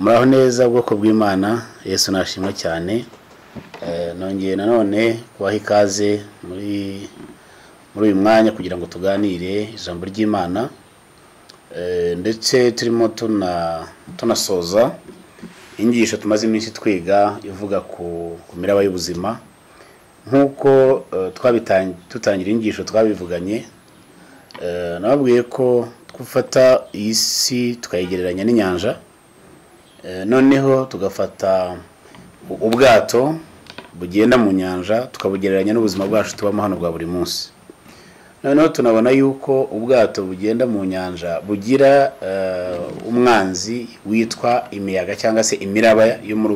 muraho neza ubwoko bw'Imana. Yesu nashimwe cyane. Nongeye nanone kubaha ikaze muri uyu mwanya kugira ngo tuganire ijambo ry'Imana, ndetse turimo tunasoza inyigisho tumaze iminsi twiga ivuga ku miraba y'ubuzima. Nkuko tutangira inyigisho twabivuganye, nababwiye ko twufata iyi si tukayigereranya n'inyanja, noneho tugafata ubwato bugenda mu nyanja tukabugereranya n'ubuzima bwacu tubamo hano bwa buri munsi. Noneho tunabona yuko ubwato bugenda mu nyanja bugira umwanzi witwa imiyaga cyangwa se imiraba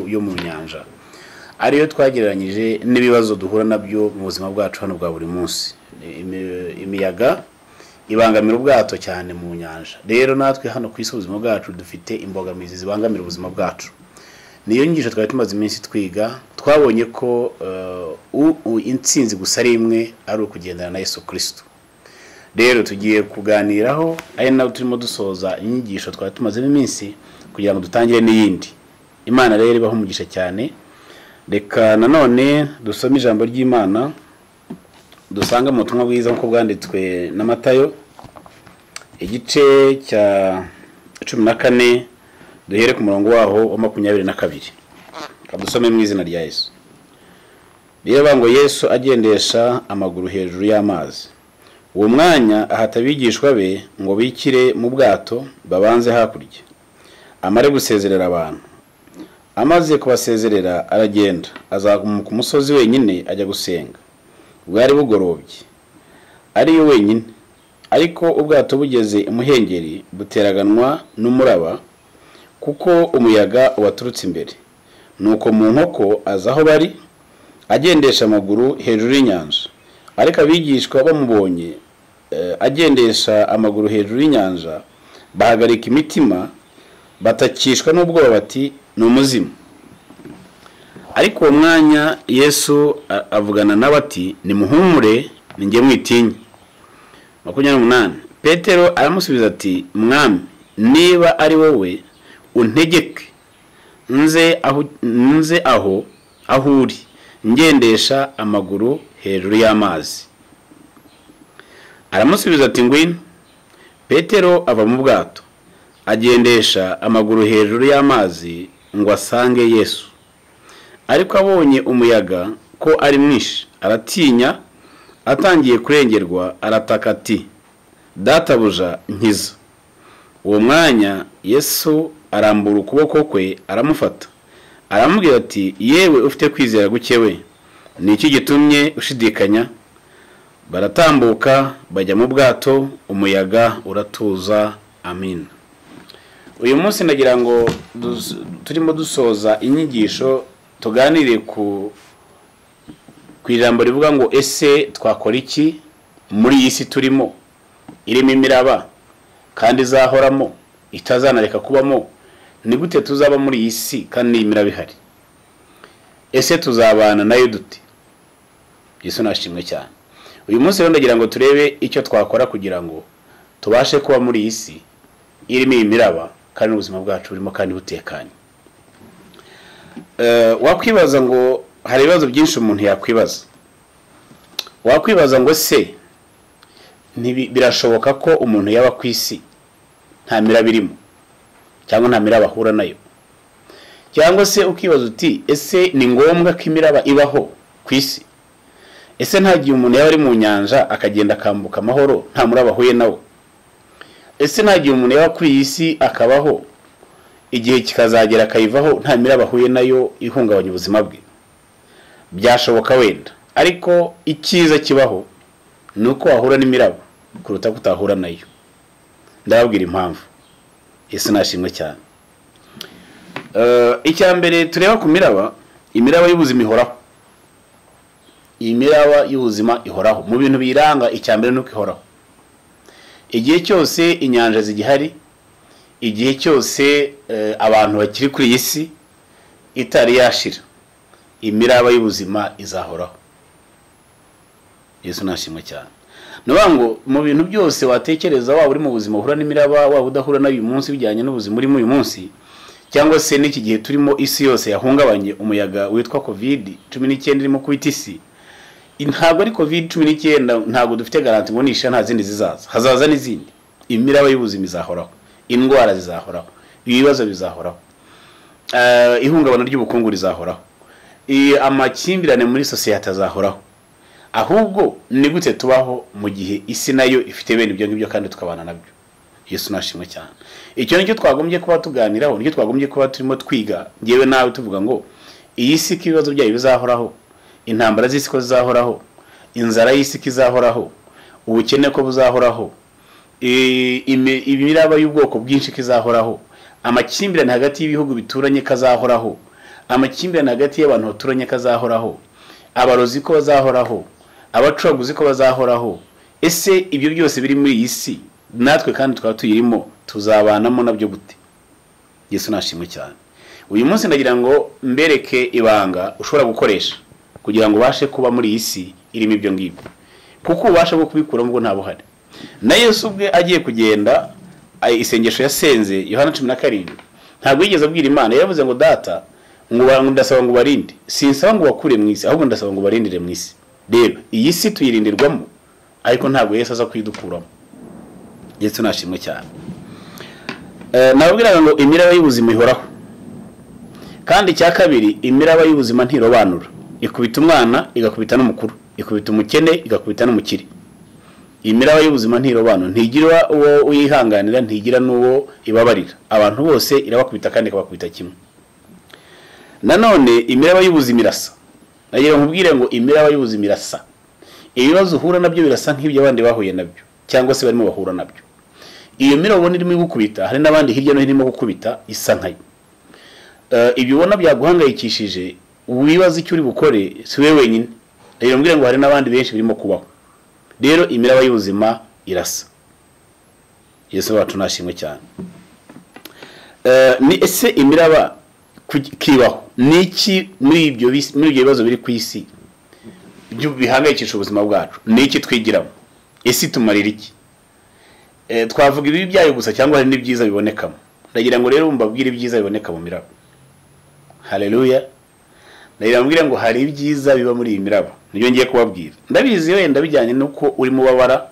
yo mu nyanja, ariyo twagereranyije n'ibibazo duhura nabyo mu buzima bwacu hano bwa buri munsi. Imiyaga ibangamira ubwato cyane mu nyanja. Rero natwe hano ku isi ubuzima bwacu dufite imbogamizi zibangamira ubuzima bwacu. Niyo nyigisho twari tumaze iminsi twiga, twabonye ko intsinzi gusa ari imwe, ari ukugendana na Yesu Kristo. Rero tugiye kuganiraho ari naho turimo dusoza inyigisho twari tumaze iminsi kugira ngo dutangire n'iyindi. Imana rero ibaho umugisha cyane. Reka nanone dusome ijambo ry'Imana dusanga mu butumwa bwiza nk'uko bwanditswe na Matayo, igice cya 14 duhere ku murongo waho wa 22. Kadusome mu izina rya Yesu. Reba ngo Yesu agendesha amaguru hejuru y'amazi. Uwo mwanya ahatabigishwa be ngo bikire mu bwato babanze hakurya, amare gusezerera abantu. Amaze kubasezerera aragenda, azamuka ku musozi wenyine ajya gusenga. Bwari bugorobye, ari yo wenyine, ariko ubwato bugeze imuhengeri buteraganwa n'umuraba, kuko umuyaga waturutse imbere. Nuko mu nkoko azaho bari, agendesha amaguru hejuru y'inyanja. Ariko abigishwa bamubonye agendesha amaguru hejuru y'inyanja, bahagarika imitima, batakishwa n'ubwoba bati ni umuzimu. Ariko uwo mwanya Yesu avugana nabo ati nimuhumure, ninjye mwitinya. 28. Petero aramusubiza ati mwami, niba ari wowe untegeke nze aho uri, ngendesha amaguru hejuru y'amazi. Aramusubiza ati ngwino. Petero ava mu bwato, agendesha amaguru hejuru y'amazi ngo asange Yesu. Ariko abonye umuyaga ko ari mwinshi, aratinya, atangiye kurengerwa, arataka ati databuja nkiza. Uwo mwanya Yesu arambura ukuboko kwe aramufata, aramubwira ati yewe ufite kwizera guke we, ni iki gitumye ushidikanya? Baratambuka bajya mu bwato, umuyaga uratuza. Amin. Uyu munsi nagira ngo turimo dusoza inyigisho tuganire ku ijambo rivuga ngo ese twakora iki muri iyi si turimo, irimo imiraba kandi izahoramo, itazanareka kubamo. Ni gute tuzaba muri iyi si kandi imiraba ihari? Ese tuzabana nayo dute? Yesu nashimwe cyane. Uyu munsi rero ndagira ngo turebe icyo twakora kugira ngo tubashe kuba muri iyi si irimo imiraba kandi ubuzima bwacu burimo kandi butekanye. Wakwibaza ngo hari ibibazo byinshi umuntu yakwibaza. Wakwibaza ngo se birashoboka ko umuntu yaba ku isi nta miraba irimo cyangwa nta miraba ahura nayo? Cyangwa se ukibaza uti ese ni ngombwa ko imiraba ibaho ku isi? Ese nta gihe umuntu yaba ari mu nyanja akagenda akambuka amahoro nta muraba ahuye nawo? Ese nta gihe umuntu yaba kuri iyi si akabaho igihe kikazagera akayivaho nta miraba ahuye nayo ihungabanya ubuzima bwe? Byashoboka wenda, ariko icyiza kibaho ni uko wahura n'imiraba kuruta kutahura nayo. Ndababwira impamvu. Yesu nashimwe cyane. Icya mbere tureba ku miraba, imiraba y'ubuzima ihoraho. Imiraba y'ubuzima ihoraho. Mu bintu biranga icya mbere nuko ihoraho. Igihe cyose inyanja zigihari, igihe cyose abantu bakiri kuri iyi si itari yashira, imiraba y'ubuzima izahoraho. Yesu nashimwe cyane. Nubango mu bintu byose watekereza, waba uri mu buzima uhura n'imiraba, waba udahura nayo uyu munsi bijyanye n'ubuzima urimo uyu munsi, cyangwa se n'iki gihe turimo isi yose yahungabanye umuyaga witwa COVID-19 irimo kubita isi, ntabwo ari COVID-19 ntabwo dufite garanti ngo nisha nta zindi zizaza, hazaza n'izindi. Imiraba y'ubuzima izahoraho, indwara zizahoraho, ibibazo bizahoraho, ihungabana ry'ubukungu rizahoraho, amakimbirane muri sosiyete azahoraho. Ahubwo ni gute tubaho mu gihe isi nayo ifite bene ibyo ngibyo kandi tukabana nabyo? Yesu nashimwe cyane. Icyo nicyo twagombye kuba tuganiraho, nicyo twagombye kuba turimo twiga ngewe nawe tuvuga ngo iyi si kibazo byayo bizahoraho, intambara z'isi ko zizahoraho, inzara y'isi kizahoraho, ubukene ko buzahoraho, imiraba y'ubwoko bwinshi kizahoraho, amakimbirane hagati y'ibihugu bituranye kazahoraho, amakimbirane hagati y'abantu baturanye kazahoraho, abarozi ko bazahoraho, abacuruzi ko bazahoraho. Ese ibyo byose biri muri iyi si natwe kandi tukaba tuyirimo, tuzabanamo nabyo gute? Yesu nashimwe cyane. Uyu munsi ndagira ngo mbereke ibanga ushobora gukoresha kugira ngo ubashe kuba muri iyi si irimo ibyo ngibyo, kuko ubasha bwo kubikuramo ngo nta buhari. Na Yesu ubwe agiye kugenda isengesho yasenze Yohana 17 ntabwo yigeze abwira Imana, yavuze ngo data ngo ndasaba ngo barinde, sinsaba ngo bakure mu isi, ahubwo ndasaba ngo barindire mu isi. Rero iyi si tuyirindirwamo, ariko ntabwo Yesu aza kwidukuramo. Yesu nashimwe cyane. Nababwiraga ngo imiraba y'ubuzima ihoraho, kandi cya kabiri imiraba y'ubuzima ntirobanura, ikubita umwana igakubita n'umukuru, ikubita umukene igakubita n'umukire. Imiraba y'ubuzima ntirobanura, ntigira uwo uyihanganira, ntigira n'uwo ibabarira, abantu bose irabakubita kandi ikabakubita kimwe. Nanone imiraba y'ubuzima irasa. Nagira nkubwire ngo imiraba y'ubuzima irasa. Ibibazo uhura nabyo birasa nk'ibyo abandi bahuye nabyo cyangwa se barimo bahura nabyo. Iyo miraba ubona irimo gukubita, hari n'abandi hirya no hino gukubita isa nkayo. Ibyo ubona byaguhangayikishije, wibaza icyo uri bukore, si wewe wenyine. Nagira nkubwire ngo hari n'abandi benshi birimo kubaho. Rero imiraba y'ubuzima irasa. Yesu wacu nashimwe cyane. Ni ese imiraba kibaho niki muri ibyo bibazo biri ku isi byo bihangayikisha ubuzima bwacu? Niki twigiramo? Ese tumarira iki? Twavuga ibi byayo gusa cyangwa hari n'ibyiza bibonekamo? Ndagira ngo rero mbabwire ibyiza biboneka mu miraba. Haleluya. Ndagira mbwira ngo hari ibyiza biba muri iyi miraba, niyo ngiye kubabwira. Ndabizi wenda bijyanye nuko uri mubabara,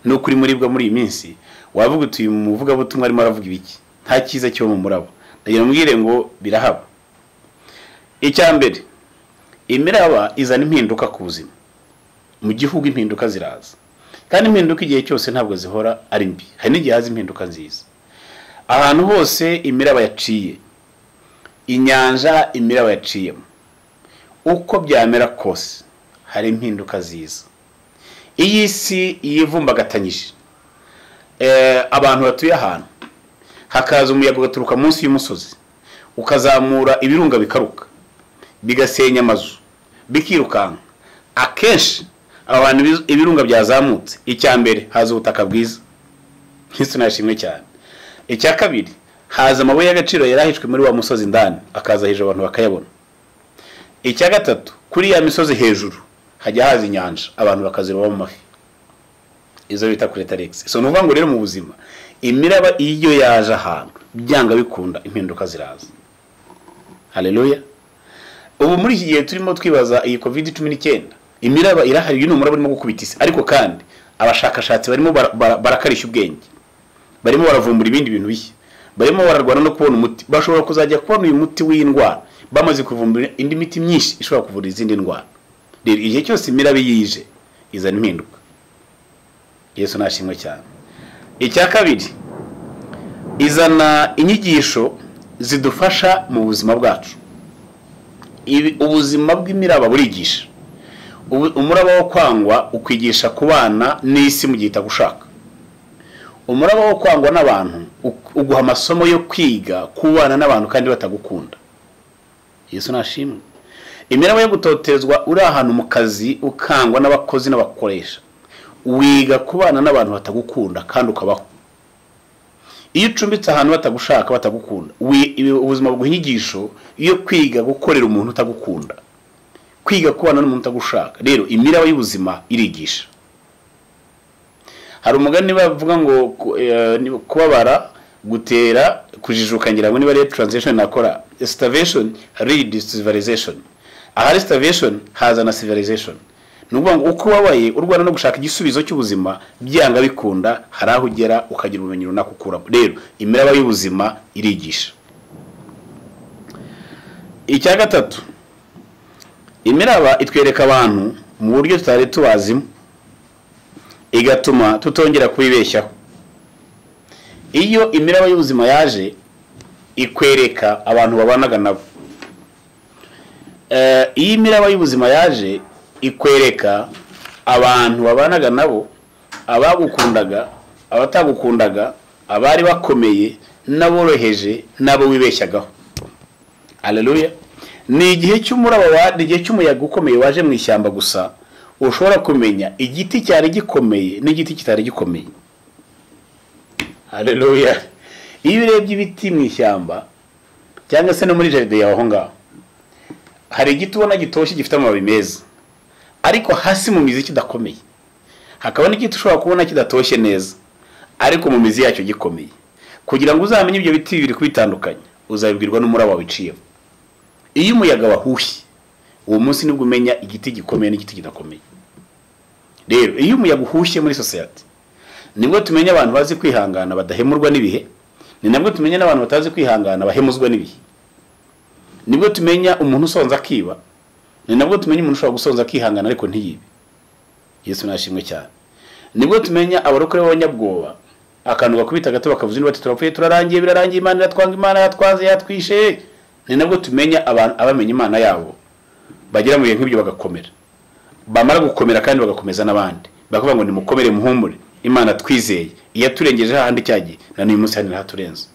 nuko uri muribwa muri iyi minsi, wavuga uti mu muvuga butumwa arimo aravuga ibiki? Nta cyiza cyo mu muraba. Ndagira mbwire ngo birahaba. Icyambere, imiraba izana impinduka ku buzima. Mu gihugu impinduka ziraza, kandi impinduka igihe cyose ntabwo zihora ari mbi, hari n'igihe haza impinduka nziza. Ahantu hose imiraba yaciye, inyanja imiraba yaciyemo, uko byamera kose hari impinduka ziza. Iyi si yivumbagatanyije, abantu batuye ahantu, hakaza umuyaga ugaturuka munsi y'umusozi ukazamura ibirunga bikaruka, bigasenya amazu, bikirukanka. Akenshi abantu ibirunga byazamutse, icyambere haza ubutaka bwiza. Yesu nashimwe cyane. Icya kabiri, haza amabuye y'agaciro yarahishwe muri wa musozi ndani, akaza hejuru abantu bakayabona. Icya gatatu, kuri ya misozi hejuru hajya haza inyanja, abantu bakaziroba mu mafi, izo bita kuri Tarex. So nuvuga ngo rero mu buzima imiraba iyo yaje ahantu byanga bikunda impinduka ziraza. Haleluya. Ubu muri iki gihe turimo twibaza iyi COVID-19, imiraba irahari, y'ino muraba urimo gukubita isi, ariko kandi abashakashatsi barimo barakarisha ubwenge, barimo baravumbura ibindi bintu bishya, barimo bararwana no kubona umuti. Bashobora kuzajya kubona uyu muti w'indwara bamaze kuvumbura indi miti myinshi ishobora kuvura izindi ndwara. Rero igihe cyose imiraba yije izana impinduka. Yesu nashimwe cyane. Icya kabiri, izana inyigisho zidufasha mu buzima bwacu. Ubuzima bw'imiraba burigisha. Umuraba wo kwangwa ukwigisha kubana n'isi mu gihe itagushaka. Umuraba wo kwangwa n'abantu uguha amasomo yo kwiga kubana n'abantu kandi batagukunda. Yesu nashimwe. Imiraba yo gutotezwa uri ahantu mu kazi ukangwa n'abakozi n'abakoresha, wiga kubana n'abantu batagukunda kandi ukabaho. Iyo ucumbitse ahantu batagushaka batagukunda, ubuzima bw'inyigisho iyo kwiga gukorera umuntu utagukunda, kwiga kubana n'umuntu utagushaka. Rero imiraba y'ubuzima irigisha. Hari umugani bavuga ngo kubabara gutera kujijuka, ngira ngo niba ari translation nakora. Starvation leads to civilization. Ahari starvation haza na civilization. Nukuvuga ngo uko wabaye urwana no gushaka igisubizo cy'ubuzima byanga bikunda hari aho ugera ukagira ubumenyi runaka ukura. Rero imiraba y'ubuzima irigisha. Icya gatatu, imiraba itwereka abantu mu buryo tutari tubazimo, igatuma tutongera kubibeshyaho. Iyo imiraba y'ubuzima yaje ikwereka abantu babanaga nabo. Iyi imiraba y'ubuzima yaje ikwereka abantu babanaga nabo, abagukundaga, abatagukundaga, abari bakomeye n'aboroheje nabo wibeshyagaho. Haleluya. Ni igihe cy'umuraba igihe cy'umuyaga ukomeye waje mu ishyamba gusa ushobora kumenya igiti cyari gikomeye n'igiti kitari gikomeye. Haleluya. Iyo urebye ibiti mu ishyamba cyangwa se no muri jaride yawe aho ngaho, hari igiti ubona gitoshye gifite amababi meza ariko hasi mu mizi kidakomeye. Hakaba n'igiti ushobora kubona kidatoshye neza ariko mu mizi yacyo gikomeye. Kugira ngo uzamenye ibyo biti biri kubitandukanya, uzabibwirwa n'umuraba wiciyeho. Iyo umuyaga wahushye, uwo munsi nibwo umenya igiti gikomeye n'igiti kidakomeye. Rero iyo umuyaga uhushye muri society, nibwo tumenya abantu bazi kwihangana badahemurwa n'ibihe, ni nabwo tumenya n'abantu batazi kwihangana bahemuzwa n'ibihe. Nibwo tumenya umuntu usonza akiba, ni nabwo tumenya umuntu ushobora gusonza akihangana ariko ntiyibe. Yesu nashimwe cyane. Nibwo tumenya abarokore b'abanyabwoba, akantu bakubita gato bakavuza bati turapfuye turarangiye birarangiye, Imana iratwanga, Imana yatwaze yatwishe. Ni nabwo tumenya abantu abamenya Imana yabo bagira mu bihe nk'ibyo bagakomera, bamara gukomera kandi bagakomeza n'abandi, bakavuga ngo nimukomere muhumure, Imana twizeye iyaturengeje hahandi cyagiye na n'uyu munsi hari haturenze.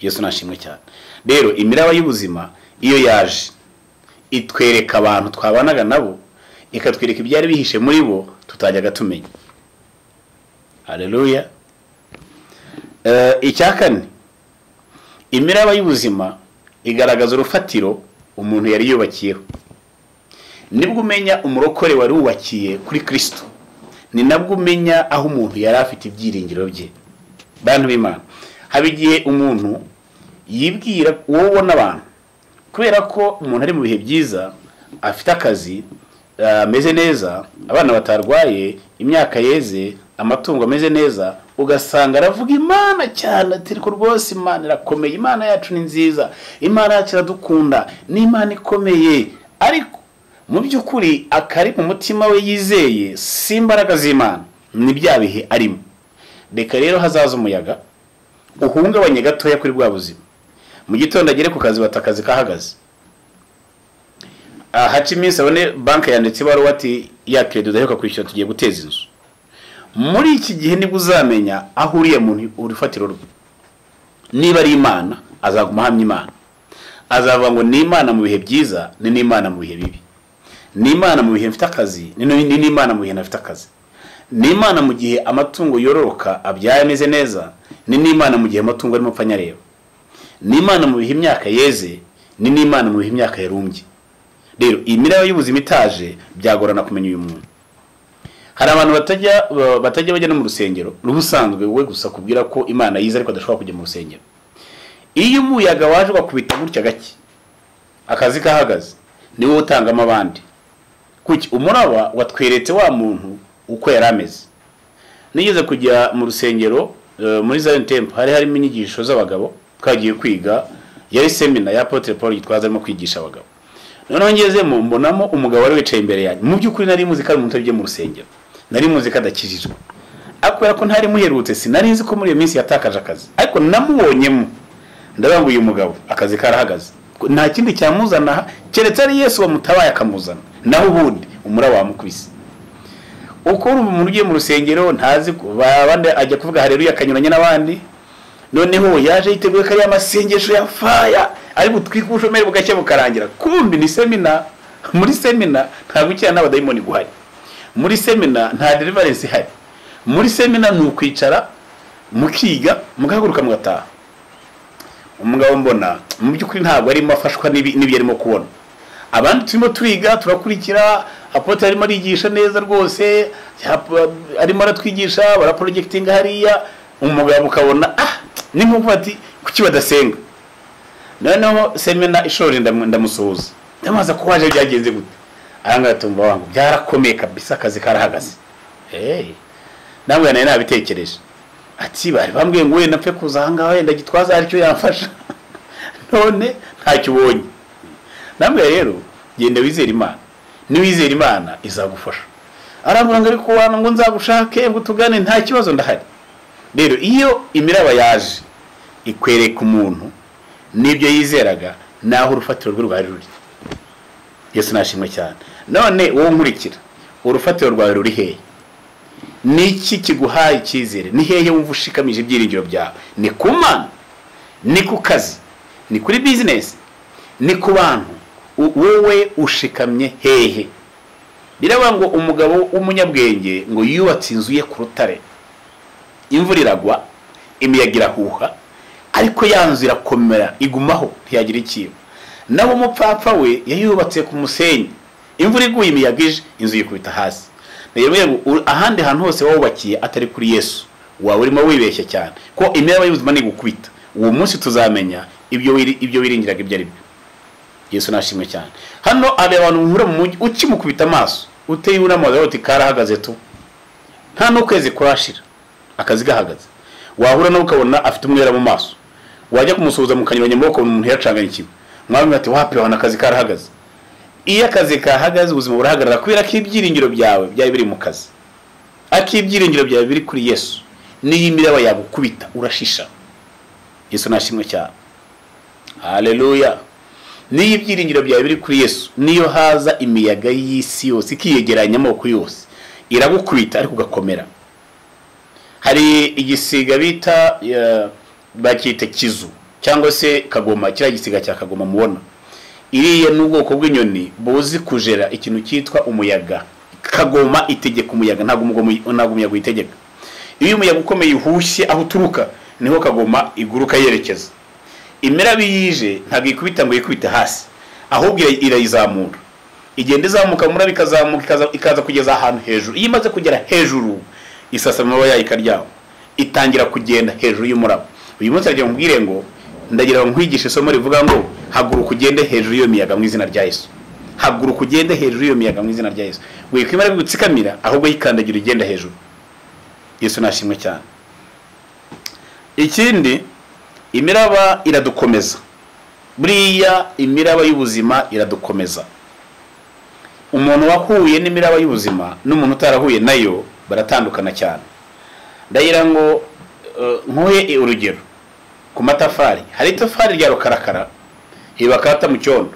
Yesu nashimwe cyane. Rero imiraba y'ubuzima iyo yaje itwereka abantu twabanaga nabo, ikatwereka ibyari bihishe muri bo tutajyaga tumenya. Haleluya. Icyakane, imiraba y'ubuzima igaragaza urufatiro umuntu yari yubakiyeho. Nibwo umenya umurokore wari wubakiye kuri Kristo, ni nabwo umenya aho umuntu yari afite ibyiringiro bye. Bantu b'Imana, haba igihe umuntu yibwira wowe n'abantu kubera ko umuntu ari mu bihe byiza, afite akazi ameze neza, abana batarwaye, imyaka yeze, amatungo ameze neza, ugasanga aravuga Imana cyane ati ko rwose Imana irakomeye, Imana yacu ni nziza, Imana yacu iradukunda, ni Imana ikomeye. Ariko mu by'ukuri akari mu mutima we yizeye si imbaraga z'Imana, ni bya bihe arimo. Reka rero hazaza umuyaga uhungabanye gatoya kuri bwa buzima, mu gitondo agere ku kazi batakazi kahagaze, haca iminsi abone banki yanditse ibaruwa ati ya credit udaheruka kwishyura tugiye guteza inzu. Muri iki gihe nibwo uzamenya aho uriya muntu urufatiro rwe. Niba ari Imana azaguma ahamya Imana, azavuga ngo ni Imana mu bihe byiza, ni n'Imana mu bihe bibi, ni Imana mu bihe mfite akazi, ni n'Imana mu bihe ntafite akazi, ni Imana mu gihe amatungo yororoka abyaye ameze neza, ni n'Imana mu gihe amatungo arimo apfa nyareba, ni Imana mu bihe imyaka yeze, ni n'Imana mu bihe imyaka yarumbye. Rero imiraba y'ubuzima itaje byagorana kumenya uyu muntu. Hari abantu batajya bajya no mu rusengero, n'ubusanzwe we gusa kubwira ko Imana yiza ariko adashobora kujya mu rusengero. Iyo umuyaga waje bakubita gutya gake, akazi kahagaze, ni wowe utangamo abandi. Kuki umuraba watweretse wa muntu uko yarameze. Nigeze kujya mu rusengero muri Zion Temple, hari harimo inyigisho z'abagabo twagiye kwiga, yari seminar ya Apotre Paul yitwaza arimo kwigisha abagabo. Noneho ngezemo mbonamo umugabo wari wicaye imbere yanjye. Mu by'ukuri nari muzi ko ari umuntu ugiye mu rusengero, nari muzi ko adakijijwe, akora ko ntari muherutse, sinari nzi ko muri iyo minsi yatakaje akazi, ariko namubonyemo ndavuga ngo uyu mugabo akazi karahagaze, nta kindi cyamuzana keretse ari Yesu wamutabaye akamuzana, naho ubundi umuraba wamukubise. Uko umuntu ugiye mu rusengero ntazi abandi ajya kuvuga haleluya akanyuranye n'abandi, noneho yaje yiteguye ko ari amasengesho ya faya ari butwika ubushomeri bugacye bukarangira. Kumbi ni seminar. Muri seminar nta gukira n'abadayimoni guhari, muri seminar nta deliverance ihari, muri seminar ni ukwicara mukiga mugahaguruka mugataha. Umugabo mbona mu by'ukuri ntabwo arimo afashwa n'ibyo arimo kubona. Abandi turimo twiga turakurikira, Apotre arimo arigisha neza rwose, arimo aratwigisha, bara projecting hariya, umugabo ukabona ni nkuko ati kuki badasenga. Noneho semena ishoje ndamusuhuza ndamaza ko waje byagenze gute, aranga tumva wangu byarakomeye kabisa, akazi karahagaze. Namwe naye nabitekereje ati bari bambwiye ngo wenda mpfe kuzanga wenda gitwaza aricyo yamfasha none ntacyo ubonye. Namwe rero genda wizera Imana, ni wizera Imana izagufasha. Arambura ngo ariko wana ngo nzagushake ngo tugane nta kibazo ndahari. Rero iyo imiraba yaje ikwereka umuntu nibyo yizeraga, naho urufatiro rwe rwari ruri. Yesu nashimwe cyane. None wowe nkurikira, urufatiro rwawe ruri hehe? Niki kiguhaye icyizere? Ni hehe wumva ushikamije ibyiringiro byawe? Ni ku Mana, ni ku kazi, ni kuri business, ni ku bantu? Wowe ushikamye hehe? Biravuga ngo umugabo w'umunyabwenge ngo yubatse inzu ye ku rutare, imvura iragwa, imiyaga irahuha, ariko yanzu irakomera igumaho ntiyagira ikiba. Naho umupfapfa we yayubatse ku musenyi, imvura iguye imiyaga ije, inzu yikubita hasi. Rero ahandi hantu hose wawubakiye atari kuri Yesu, wawe urimo wibeshya cyane ko imiraba y'ubuzima ni gukubita. Uwo munsi tuzamenya ibyo wiringiraga ibyo ari byo. Yesu nashimwe cyane. Hano abe abantu nkura mu mujyi ukimukubita amaso uteye unamaze oti karahagaze tu, nta no kwezi kurashira akazi gahagaze. Wahura no ukabona afite umwera mu maso, wajya kumusuhuza mukanyuranya amaboko umuntu yacanganye ikiba, mwami ati wapi wana akazi karahagaze. Iyo akazi kahagaze ubuzima burahagarara, kubera ko ibyiringiro byawe byari biri mu kazi, akibyiringiro byawe biri kuri Yesu. Niyo imiraba yagukubita urashisha. Yesu nashimwe cyane. Haleluya. Niyo ibyiringiro byawe biri kuri Yesu, niyo haza imiyaga y'isi yose ikiyegeranya amoko yose, iragukubita ariko ugakomera. Hari igisiga bita bakite kizu cyangwa se kagoma, kira gisiga cya kagoma mubona. Iriye n'ubwoko bw'inyoni buzi kujera ikintu cyitwa umuyaga. Kagoma itegeka umuyaga, ntabwo umuyaga uyitegeka. Iyo umuyaga ukomeye uhushye aho uturuka, niho kagoma iguruka yerekeza. Imiraba yije ntabwo ikubita ngo ikubite hasi, ahubwo irayizamura. Igenda izamuka muraba ikazamuka ikaza kugeza ahantu hejuru. Iyo imaze kugera hejuru, isasa amababa yayo ikaryaho, itangira kugenda hejuru y'umuraba. Uyu munsi agiye mubwire ngo ndagira ngo nkwigishe isomo rivuga ngo haguruka ugende hejuru y'iyo miyaga mu izina rya Yesu. Haguruka ugende hejuru y'iyo miyaga mu izina rya Yesu. Wikwimara gutsikamira ahubwo yikandagira ugenda hejuru. Yesu nashimwe cyane. Ikindi, imiraba iradukomeza. Buriya imiraba y'ubuzima iradukomeza. Umuntu wahuye n'imiraba y'ubuzima n'umuntu utarahuye nayo baratandukana cyane. Ndagira ngo nkoye urugero ku matafari. Hari itafari rya rukarakara ibakata mu cyondo,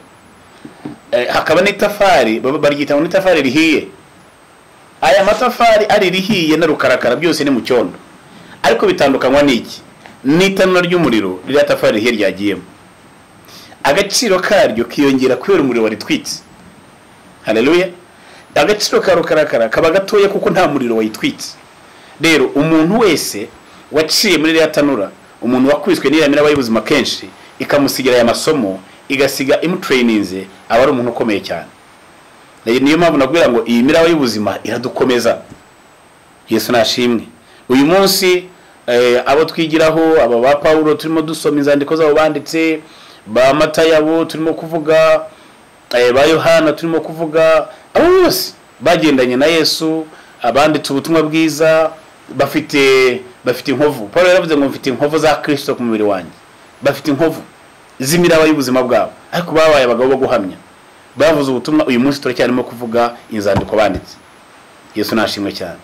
hakaba n'itafari baryita ngo n'itafari rihiye. Aya matafari ari rihiye na rukarakara byose ni mu cyondo, ariko bitandukanywa n'iki? N'itanura ry'umuriro rya tafari rihiye ryagiyemo. Agaciro karyo kiyongera kubera umuriro waritwitse. Haleluya. Agaciro ka rukarakara kaba gatoya kuko nta muriro wayitwitse. Rero umuntu wese waciye muri rya tanura, umuntu wakwiswe n'iriya miraba y'ubuzima kenshi ikamusigira aya masomo, igasiga imutraininze, aba ari umuntu ukomeye cyane. Niyo mpamvu nakubwira ngo iyi miraba y'ubuzima iradukomeza. Yesu nashimwe. Uyu munsi abo twigiraho, aba ba Paulo turimo dusoma inzandiko zabo banditse, ba Matayabo turimo kuvuga, ba Yohana turimo kuvuga, abo bose bagendanye na Yesu, abanditse ubutumwa bwiza, bafite inkovu. Paulo yaravuze ngo mfite inkovu za Kristo ku mubiri wanjye. Bafite inkovu z'imiraba y'ubuzima bwabo, ariko babaye abagabo bo guhamya, bavuze ubutumwa. Uyu munsi turacyarimo kuvuga inzandiko banditse. Yesu nashimwe cyane.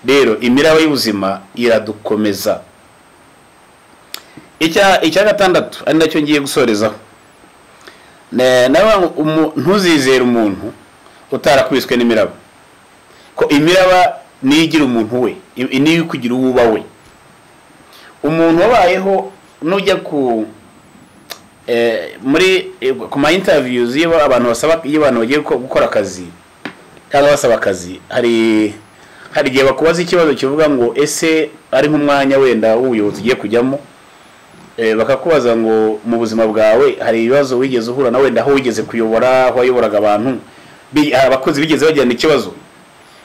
Rero imiraba y'ubuzima iradukomeza. Icya gatandatu ari nacyo ngiye gusorezaho, nawe ntuzizere umuntu utarakwiswe n'imiraba, ko imiraba nigira umuntu we, niyo kugira uwuba we. Umuntu wabayeho nujya ku ma interviews iyo abantu bagiye gukora akazi cyangwa basaba akazi, hari igihe bakubaza ikibazo kivuga ngo ese ari nk'umwanya wenda w'ubuyobozi ugiye kujyamo, bakakubaza ngo mu buzima bwawe hari ibibazo wigeze uhura na wenda aho wigeze kuyobora, aho wayoboraga abantu, abakozi bigeze bagirana ikibazo,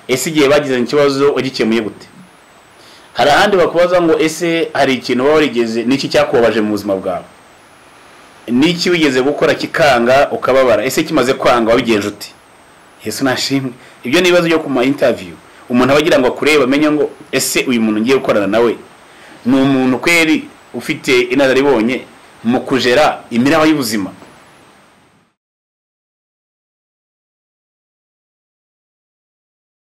ese igihe bagirana ikibazo wagikemuye gute? hari ahandi bakubaza ngo ese hari ikintu waba warigeze n'iki cyakubabaje mu buzima bwawe, n'iki wigeze gukora kikanga ukababara, ese kimaze kwanga wabigenje uti? Yesu nashimwe. Ibyo nibazo byo ku ma interview umuntu abagira ngo akureba amenye ngo ese uyu muntu ngiye gukorana nawe ni umuntu kweri ufite inararibonye mu kujera imiraba y'ubuzima.